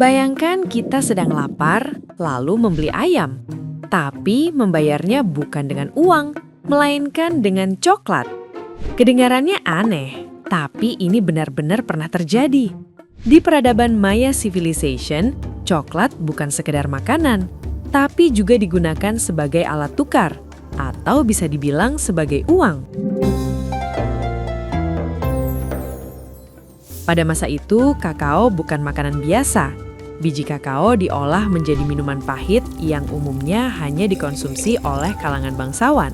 Bayangkan kita sedang lapar, lalu membeli ayam. Tapi membayarnya bukan dengan uang, melainkan dengan coklat. Kedengarannya aneh, tapi ini benar-benar pernah terjadi. Di peradaban Maya Civilization, coklat bukan sekedar makanan, tapi juga digunakan sebagai alat tukar, atau bisa dibilang sebagai uang. Pada masa itu, kakao bukan makanan biasa. Biji kakao diolah menjadi minuman pahit yang umumnya hanya dikonsumsi oleh kalangan bangsawan.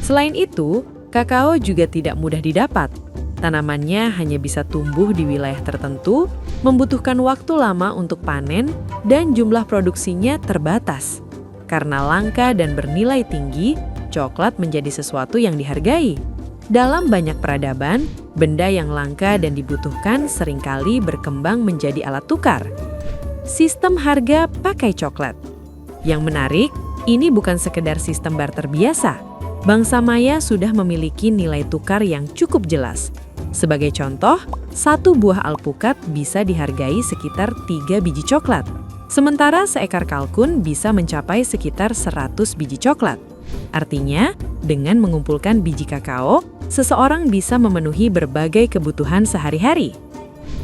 Selain itu, kakao juga tidak mudah didapat. Tanamannya hanya bisa tumbuh di wilayah tertentu, membutuhkan waktu lama untuk panen, dan jumlah produksinya terbatas. Karena langka dan bernilai tinggi, coklat menjadi sesuatu yang dihargai. Dalam banyak peradaban, benda yang langka dan dibutuhkan seringkali berkembang menjadi alat tukar. Sistem harga pakai coklat. Yang menarik, ini bukan sekedar sistem barter biasa. Bangsa Maya sudah memiliki nilai tukar yang cukup jelas. Sebagai contoh, satu buah alpukat bisa dihargai sekitar 3 biji coklat. Sementara seekor kalkun bisa mencapai sekitar 100 biji coklat. Artinya, dengan mengumpulkan biji kakao, seseorang bisa memenuhi berbagai kebutuhan sehari-hari.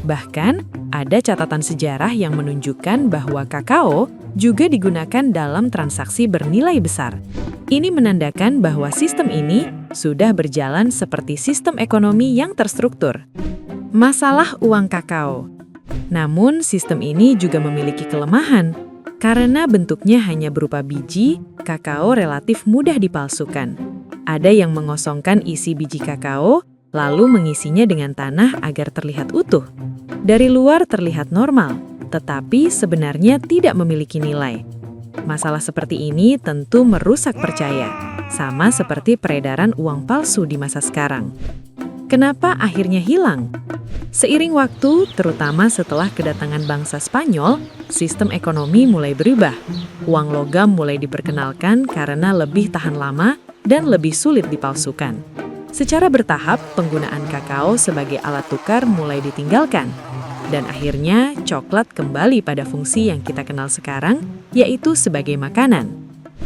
Bahkan, ada catatan sejarah yang menunjukkan bahwa kakao juga digunakan dalam transaksi bernilai besar. Ini menandakan bahwa sistem ini sudah berjalan seperti sistem ekonomi yang terstruktur. Masalah uang kakao. Namun, sistem ini juga memiliki kelemahan. Karena bentuknya hanya berupa biji, kakao relatif mudah dipalsukan. Ada yang mengosongkan isi biji kakao, lalu mengisinya dengan tanah agar terlihat utuh. Dari luar terlihat normal, tetapi sebenarnya tidak memiliki nilai. Masalah seperti ini tentu merusak percaya, sama seperti peredaran uang palsu di masa sekarang. Kenapa akhirnya hilang? Seiring waktu, terutama setelah kedatangan bangsa Spanyol, sistem ekonomi mulai berubah. Uang logam mulai diperkenalkan karena lebih tahan lama dan lebih sulit dipalsukan. Secara bertahap, penggunaan kakao sebagai alat tukar mulai ditinggalkan. Dan akhirnya, coklat kembali pada fungsi yang kita kenal sekarang, yaitu sebagai makanan.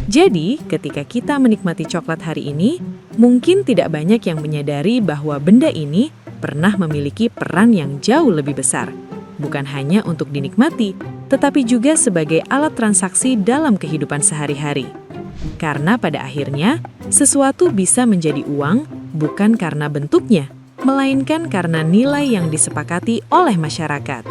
Jadi, ketika kita menikmati coklat hari ini, mungkin tidak banyak yang menyadari bahwa benda ini pernah memiliki peran yang jauh lebih besar. Bukan hanya untuk dinikmati, tetapi juga sebagai alat transaksi dalam kehidupan sehari-hari. Karena pada akhirnya, sesuatu bisa menjadi uang bukan karena bentuknya, melainkan karena nilai yang disepakati oleh masyarakat.